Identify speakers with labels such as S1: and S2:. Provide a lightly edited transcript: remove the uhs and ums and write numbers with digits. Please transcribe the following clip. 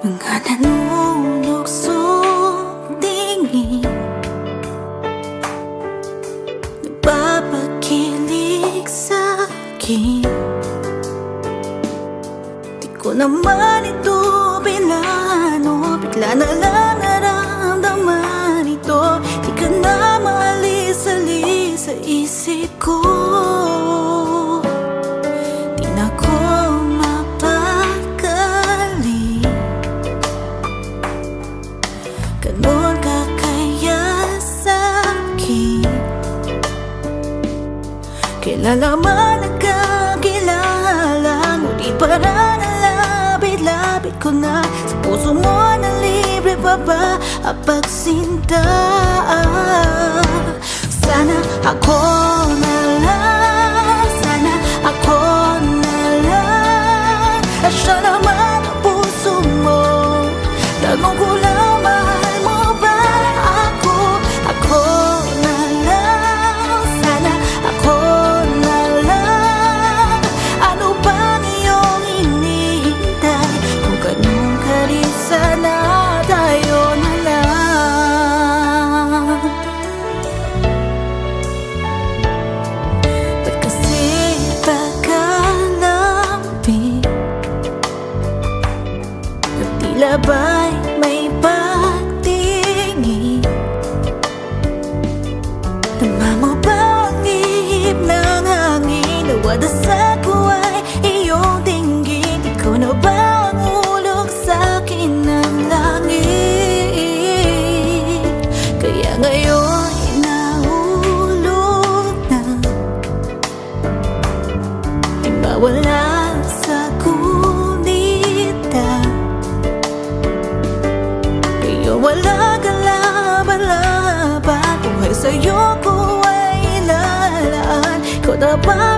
S1: Mga nanunuksong tingin, nagpapakilig sa'kin. Di ko naman ito pinano, bigla na lang naramdaman ito. Di ka na maalis-alis sa isip ko. Di na ko mapakali, ganon ka kaya sa'kin. Kilala man nagkakilala, ngunit parang nalapit-lapit ko na. Sa puso mo na libre pa ba ang pagsinta? Sana ako na lang, sana ako na lang. At siya naman ang puso mo. Tanong ko lang, mahal mo ba ako? Ako na lang, sana ako na lang. Ano bang iyong hinihintay? Kung ganun ka rin, sana tayo na lang. Ba't kasi pagkalapit, tila ba'y may pagtingin? Tama mo ba ang ihip ng hangin? Nawadasa ko ay iyong tinggin. Ikaw na ba ang ulog sa'kin ng langit? Kaya ngayon inahulog na, di mawala sa kunita. Kaya wala ka laban-laban, buhay sa'yo ko ay ilalaan. Ikaw na ba